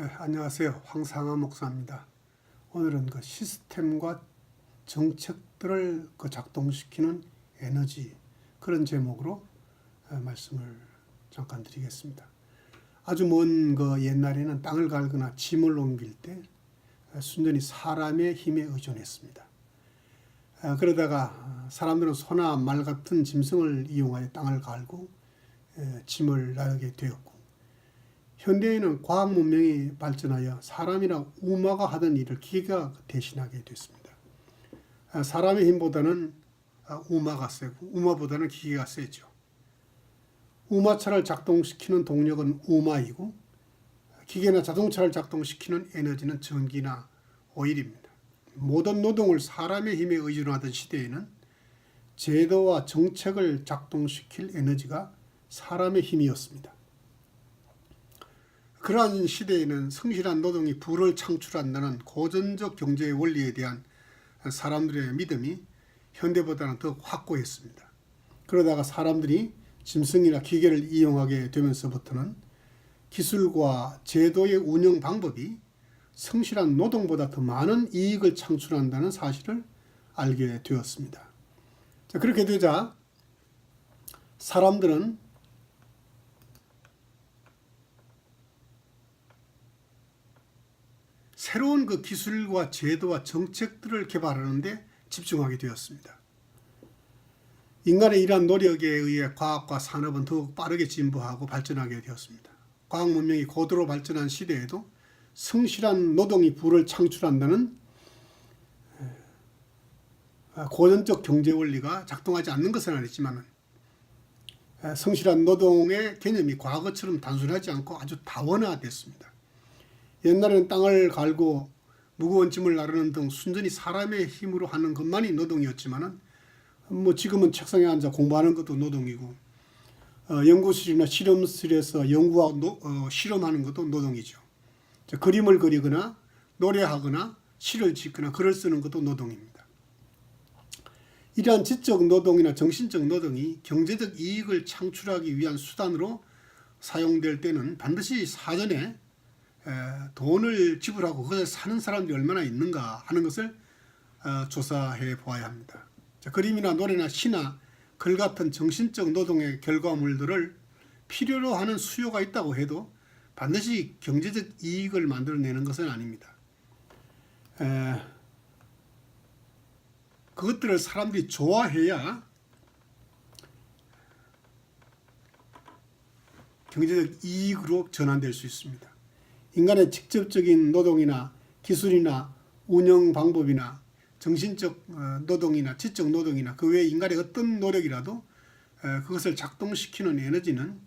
안녕하세요. 황상하 목사입니다. 오늘은 그 시스템과 정책들을 작동시키는 에너지, 그런 제목으로 말씀을 잠깐 드리겠습니다. 아주 먼 옛날에는 땅을 갈거나 짐을 옮길 때 순전히 사람의 힘에 의존했습니다. 그러다가 사람들은 소나 말 같은 짐승을 이용하여 땅을 갈고 짐을 나르게 되었고, 현대에는 과학 문명이 발전하여 사람이나 우마가 하던 일을 기계가 대신하게 됐습니다. 사람의 힘보다는 우마가 세고 우마보다는 기계가 세죠. 우마차를 작동시키는 동력은 우마이고, 기계나 자동차를 작동시키는 에너지는 전기나 오일입니다. 모든 노동을 사람의 힘에 의존하던 시대에는 제도와 정책을 작동시킬 에너지가 사람의 힘이었습니다. 그러한 시대에는 성실한 노동이 부를 창출한다는 고전적 경제의 원리에 대한 사람들의 믿음이 현대보다는 더 확고했습니다. 그러다가 사람들이 짐승이나 기계를 이용하게 되면서부터는 기술과 제도의 운영 방법이 성실한 노동보다 더 많은 이익을 창출한다는 사실을 알게 되었습니다. 그렇게 되자 사람들은 새로운 기술과 제도와 정책들을 개발하는 데 집중하게 되었습니다. 인간의 이러한 노력에 의해 과학과 산업은 더욱 빠르게 진보하고 발전하게 되었습니다. 과학 문명이 고도로 발전한 시대에도 성실한 노동이 부를 창출한다는 고전적 경제 원리가 작동하지 않는 것은 아니지만, 성실한 노동의 개념이 과거처럼 단순하지 않고 아주 다원화됐습니다. 옛날에는 땅을 갈고 무거운 짐을 나르는 등 순전히 사람의 힘으로 하는 것만이 노동이었지만, 지금은 책상에 앉아 공부하는 것도 노동이고, 연구실이나 실험실에서 연구하고 실험하는 것도 노동이죠. 그림을 그리거나 노래하거나 시를 짓거나 글을 쓰는 것도 노동입니다. 이러한 지적 노동이나 정신적 노동이 경제적 이익을 창출하기 위한 수단으로 사용될 때는 반드시 사전에 돈을 지불하고 그것을 사는 사람들이 얼마나 있는가 하는 것을 조사해 보아야 합니다. 그림이나 노래나 시나 글 같은 정신적 노동의 결과물들을 필요로 하는 수요가 있다고 해도 반드시 경제적 이익을 만들어내는 것은 아닙니다. 그것들을 사람들이 좋아해야 경제적 이익으로 전환될 수 있습니다. 인간의 직접적인 노동이나 기술이나 운영 방법이나 정신적 노동이나 지적 노동이나 그 외에 인간의 어떤 노력이라도 그것을 작동시키는 에너지는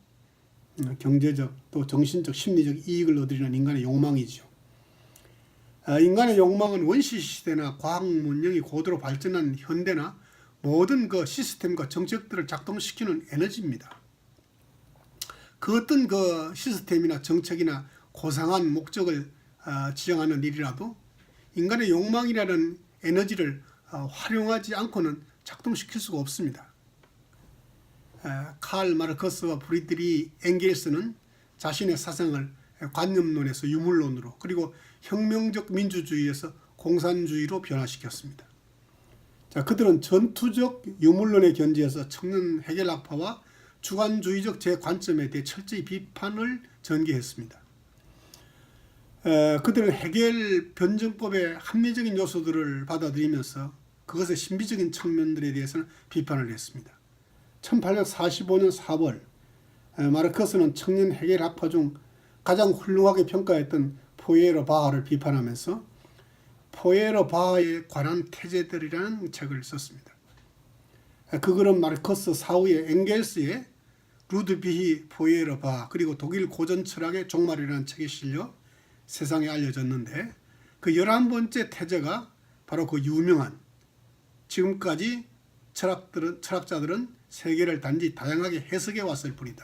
경제적 또 정신적 심리적 이익을 얻으려는 인간의 욕망이죠. 인간의 욕망은 원시 시대나 과학 문명이 고도로 발전한 현대나 모든 시스템과 정책들을 작동시키는 에너지입니다. 그 어떤 시스템이나 정책이나 고상한 목적을 지향하는 일이라도 인간의 욕망이라는 에너지를 활용하지 않고는 작동시킬 수가 없습니다. 칼 마르크스와 프리드리히 엥겔스는 자신의 사상을 관념론에서 유물론으로, 그리고 혁명적 민주주의에서 공산주의로 변화시켰습니다. 그들은 전투적 유물론의 견지에서 청년 해겔학파와 주관주의적 재관점에 대해 철저히 비판을 전개했습니다. 그들은 해겔 변증법의 합리적인 요소들을 받아들이면서 그것의 신비적인 측면들에 대해서는 비판을 했습니다. 1845년 4월 마르크스는 청년 해겔 학파 중 가장 훌륭하게 평가했던 포에르 바하를 비판하면서 포에르 바하에 관한 태제들이라는 책을 썼습니다. 그 글은 마르크스 사후에 엥겔스의 루드비히 포에르 바하, 그리고 독일 고전 철학의 종말이라는 책에 실려 세상에 알려졌는데, 그 11번째 태제가 바로 그 유명한, 지금까지 철학자들은 세계를 단지 다양하게 해석해 왔을 뿐이다.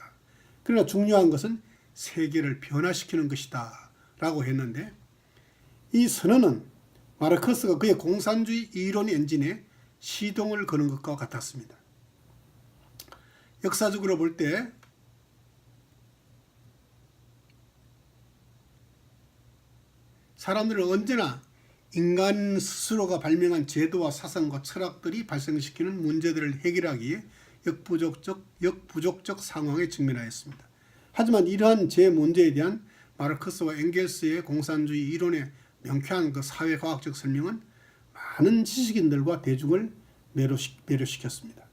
그러나 중요한 것은 세계를 변화시키는 것이다 라고 했는데, 이 선언은 마르크스가 그의 공산주의 이론 엔진에 시동을 거는 것과 같았습니다. 역사적으로 볼 때 사람들은 언제나 인간 스스로가 발명한 제도와 사상과 철학들이 발생시키는 문제들을 해결하기에 역부족적 상황에 직면하였습니다. 하지만 이러한 제 문제에 대한 마르크스와 엥겔스의 공산주의 이론의 명쾌한 그 사회과학적 설명은 많은 지식인들과 대중을 매료시켰습니다.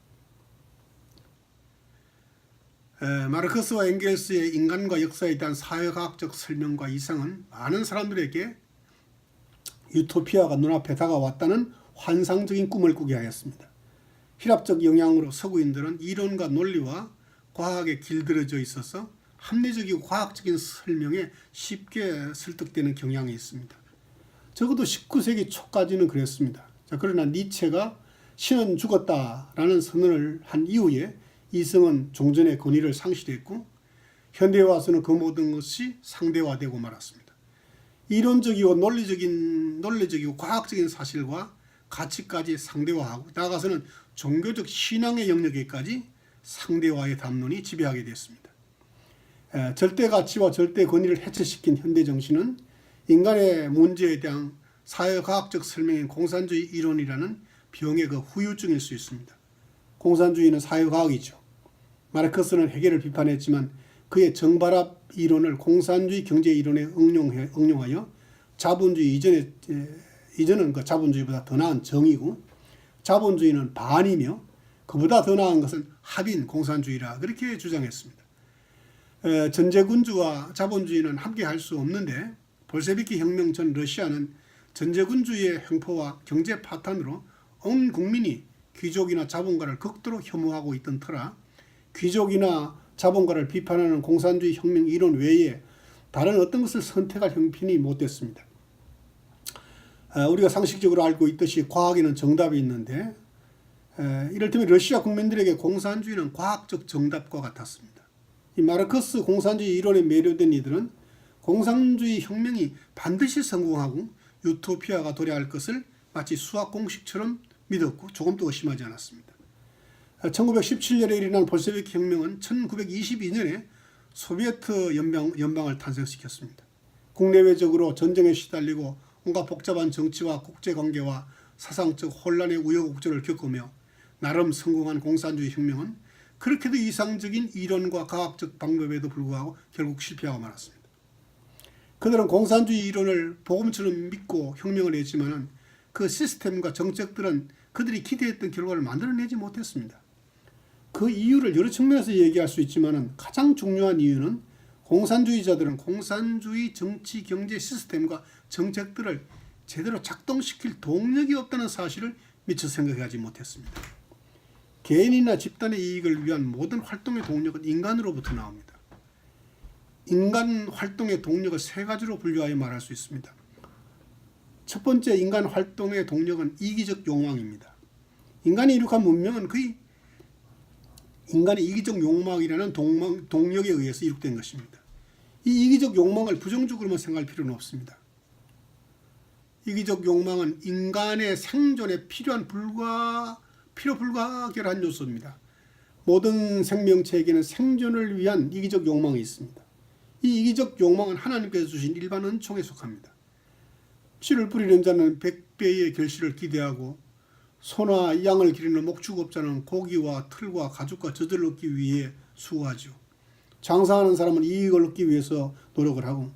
마르크스와 엥겔스의 인간과 역사에 대한 사회과학적 설명과 이상은 많은 사람들에게 유토피아가 눈앞에 다가왔다는 환상적인 꿈을 꾸게 하였습니다. 희랍적 영향으로 서구인들은 이론과 논리와 과학에 길들여져 있어서 합리적이고 과학적인 설명에 쉽게 설득되는 경향이 있습니다. 적어도 19세기 초까지는 그랬습니다. 자, 그러나 니체가 신은 죽었다라는 선언을 한 이후에 이성은 종전의 권위를 상실했고 현대에 와서는 그 모든 것이 상대화되고 말았습니다. 이론적이고 논리적이고 과학적인 사실과 가치까지 상대화하고 나아가서는 종교적 신앙의 영역에까지 상대화의 담론이 지배하게 됐습니다. 절대 가치와 절대 권위를 해체시킨 현대 정신은 인간의 문제에 대한 사회과학적 설명인 공산주의 이론이라는 병의 그 후유증일 수 있습니다. 공산주의는 사회과학이죠. 마르크스는 해겔을 비판했지만 그의 정발합 이론을 공산주의 경제 이론에 응용하여 자본주의 이전은 그 자본주의보다 더 나은 정의고 자본주의는 반이며 그보다 더 나은 것은 합인 공산주의라 그렇게 주장했습니다. 전제군주와 자본주의는 함께 할 수 없는데 볼셰비키 혁명 전 러시아는 전제군주의 횡포와 경제 파탄으로 온 국민이 귀족이나 자본가를 극도로 혐오하고 있던 터라 귀족이나 자본가를 비판하는 공산주의 혁명 이론 외에 다른 어떤 것을 선택할 형편이 못 됐습니다. 우리가 상식적으로 알고 있듯이 과학에는 정답이 있는데 이를테면 러시아 국민들에게 공산주의는 과학적 정답과 같았습니다. 이 마르크스 공산주의 이론에 매료된 이들은 공산주의 혁명이 반드시 성공하고 유토피아가 도래할 것을 마치 수학 공식처럼 믿었고 조금도 의심하지 않았습니다. 1917년에 일어난 볼셰비키 혁명은 1922년에 소비에트 연방을 탄생시켰습니다. 국내외적으로 전쟁에 시달리고 온갖 복잡한 정치와 국제관계와 사상적 혼란의 우여곡절을 겪으며 나름 성공한 공산주의 혁명은 그렇게도 이상적인 이론과 과학적 방법에도 불구하고 결국 실패하고 말았습니다. 그들은 공산주의 이론을 복음처럼 믿고 혁명을 했지만 그 시스템과 정책들은 그들이 기대했던 결과를 만들어내지 못했습니다. 그 이유를 여러 측면에서 얘기할 수 있지만 가장 중요한 이유는 공산주의자들은 공산주의 정치 경제 시스템과 정책들을 제대로 작동시킬 동력이 없다는 사실을 미처 생각하지 못했습니다. 개인이나 집단의 이익을 위한 모든 활동의 동력은 인간으로부터 나옵니다. 인간 활동의 동력을 세 가지로 분류하여 말할 수 있습니다. 첫 번째 인간 활동의 동력은 이기적 욕망입니다. 인간이 이룩한 문명은 거의 인간의 이기적 욕망이라는 동력에 의해서 이룩된 것입니다. 이 이기적 욕망을 부정적으로만 생각할 필요는 없습니다. 이기적 욕망은 인간의 생존에 필요 불가결한 요소입니다. 모든 생명체에게는 생존을 위한 이기적 욕망이 있습니다. 이 이기적 욕망은 하나님께서 주신 일반 은총에 속합니다. 씨를 뿌리는 자는 100배의 결실을 기대하고 소나 양을 기르는 목축업자는 고기와 틀과 가죽과 젖을 얻기 위해 수고하죠. 장사하는 사람은 이익을 얻기 위해서 노력을 하고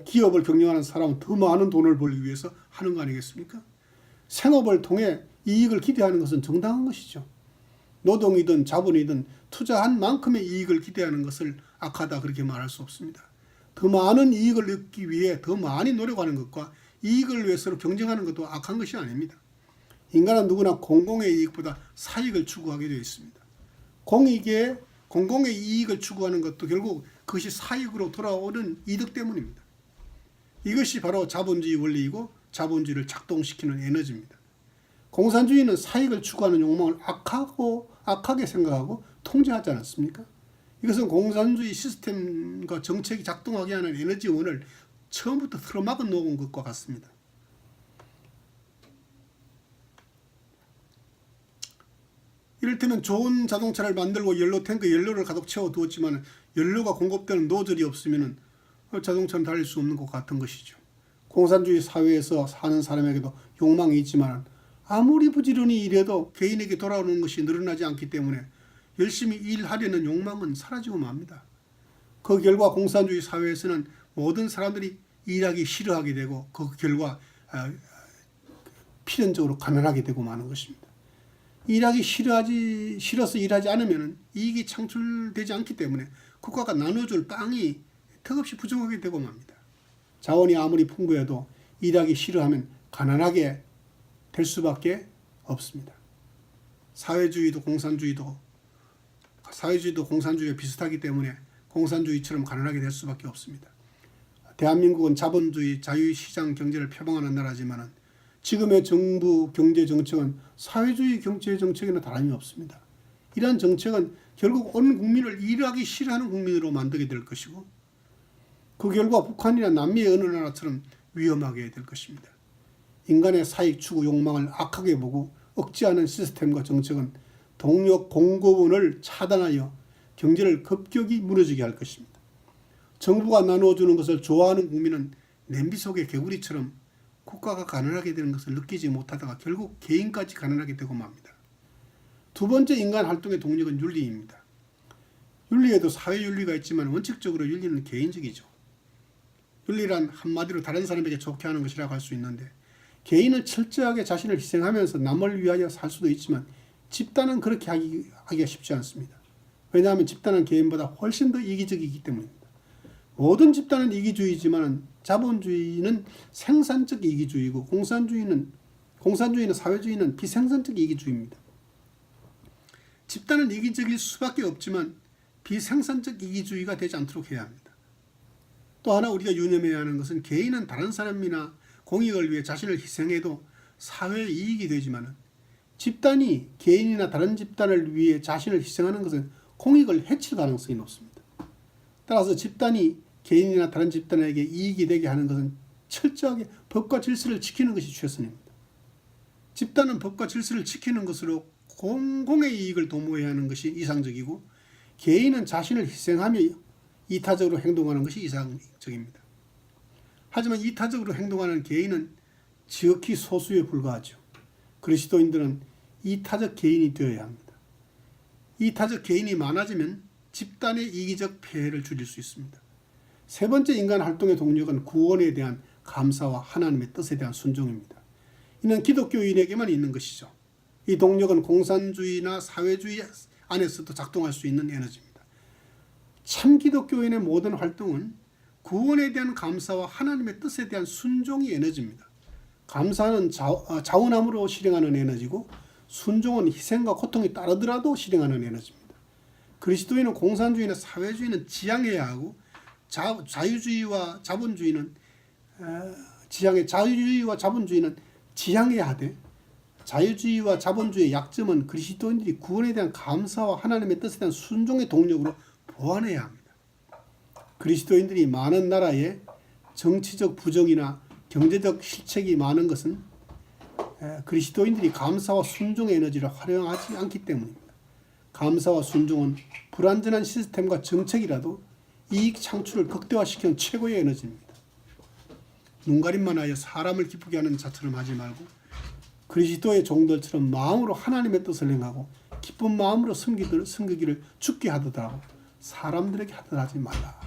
기업을 경영하는 사람은 더 많은 돈을 벌기 위해서 하는 거 아니겠습니까? 생업을 통해 이익을 기대하는 것은 정당한 것이죠. 노동이든 자본이든 투자한 만큼의 이익을 기대하는 것을 악하다 그렇게 말할 수 없습니다. 더 많은 이익을 얻기 위해 더 많이 노력하는 것과 이익을 위해서 경쟁하는 것도 악한 것이 아닙니다. 인간은 누구나 공공의 이익보다 사익을 추구하게 되어 있습니다. 공공의 이익을 추구하는 것도 결국 그것이 사익으로 돌아오는 이득 때문입니다. 이것이 바로 자본주의 원리이고 자본주의를 작동시키는 에너지입니다. 공산주의는 사익을 추구하는 욕망을 악하게 생각하고 통제하지 않았습니까? 이것은 공산주의 시스템과 정책이 작동하게 하는 에너지원을 처음부터 틀어막아 놓은 것과 같습니다. 이를테면 좋은 자동차를 만들고 연료를 가득 채워두었지만 연료가 공급되는 노즐이 없으면 자동차는 달릴 수 없는 것 같은 것이죠. 공산주의 사회에서 사는 사람에게도 욕망이 있지만 아무리 부지런히 일해도 개인에게 돌아오는 것이 늘어나지 않기 때문에 열심히 일하려는 욕망은 사라지고 맙니다. 그 결과 공산주의 사회에서는 모든 사람들이 일하기 싫어하게 되고 그 결과 필연적으로 가난하게 되고 마는 것입니다. 일하기 싫어서 일하지 않으면 이익이 창출되지 않기 때문에 국가가 나눠줄 빵이 턱없이 부족하게 되고 맙니다. 자원이 아무리 풍부해도 일하기 싫어하면 가난하게 될 수밖에 없습니다. 사회주의도 공산주의와 비슷하기 때문에 공산주의처럼 가난하게 될 수밖에 없습니다. 대한민국은 자본주의, 자유시장 경제를 표방하는 나라지만 지금의 정부 경제 정책은 사회주의 경제 정책에는 다름이 없습니다. 이러한 정책은 결국 온 국민을 일하기 싫어하는 국민으로 만들게 될 것이고 그 결과 북한이나 남미의 어느 나라처럼 위험하게 될 것입니다. 인간의 사익 추구 욕망을 악하게 보고 억제하는 시스템과 정책은 동력 공급원을 차단하여 경제를 급격히 무너지게 할 것입니다. 정부가 나누어주는 것을 좋아하는 국민은 냄비 속의 개구리처럼 국가가 가난하게 되는 것을 느끼지 못하다가 결국 개인까지 가난하게 되고 맙니다. 두 번째 인간 활동의 동력은 윤리입니다. 윤리에도 사회윤리가 있지만 원칙적으로 윤리는 개인적이죠. 윤리란 한마디로 다른 사람에게 좋게 하는 것이라고 할 수 있는데 개인은 철저하게 자신을 희생하면서 남을 위하여 살 수도 있지만 집단은 그렇게 하기가 쉽지 않습니다. 왜냐하면 집단은 개인보다 훨씬 더 이기적이기 때문입니다. 모든 집단은 이기주의지만 자본주의는 생산적 이기주의고 공산주의는 사회주의는 비생산적 이기주의입니다. 집단은 이기적일 수밖에 없지만 비생산적 이기주의가 되지 않도록 해야 합니다. 또 하나 우리가 유념해야 하는 것은 개인은 다른 사람이나 공익을 위해 자신을 희생해도 사회의 이익이 되지만 집단이 개인이나 다른 집단을 위해 자신을 희생하는 것은 공익을 해칠 가능성이 높습니다. 따라서 집단이 개인이나 다른 집단에게 이익이 되게 하는 것은 철저하게 법과 질서를 지키는 것이 최선입니다. 집단은 법과 질서를 지키는 것으로 공공의 이익을 도모해야 하는 것이 이상적이고 개인은 자신을 희생하며 이타적으로 행동하는 것이 이상적입니다. 하지만 이타적으로 행동하는 개인은 지극히 소수에 불과하죠. 그리스도인들은 이타적 개인이 되어야 합니다. 이타적 개인이 많아지면 집단의 이기적 폐해를 줄일 수 있습니다. 세 번째 인간 활동의 동력은 구원에 대한 감사와 하나님의 뜻에 대한 순종입니다. 이는 기독교인에게만 있는 것이죠. 이 동력은 공산주의나 사회주의 안에서도 작동할 수 있는 에너지입니다. 참 기독교인의 모든 활동은 구원에 대한 감사와 하나님의 뜻에 대한 순종이 에너지입니다. 감사는 자원함으로 실행하는 에너지고 순종은 희생과 고통이 따르더라도 실행하는 에너지입니다. 그리스도인은 공산주의나 사회주의는 지향해야 하고 자유주의와 자본주의는 지향해야 하되 자유주의와 자본주의의 약점은 그리스도인들이 구원에 대한 감사와 하나님의 뜻에 대한 순종의 동력으로 보완해야 합니다. 그리스도인들이 많은 나라에 정치적 부정이나 경제적 실책이 많은 것은 그리스도인들이 감사와 순종의 에너지를 활용하지 않기 때문입니다. 감사와 순종은 불완전한 시스템과 정책이라도 이익 창출을 극대화시키는 최고의 에너지입니다. 눈가림만 하여 사람을 기쁘게 하는 자처럼 하지 말고 그리스도의 종들처럼 마음으로 하나님의 뜻을 행하고 기쁜 마음으로 섬기기를 죽게 하더라도 사람들에게 하더라 하지 말라.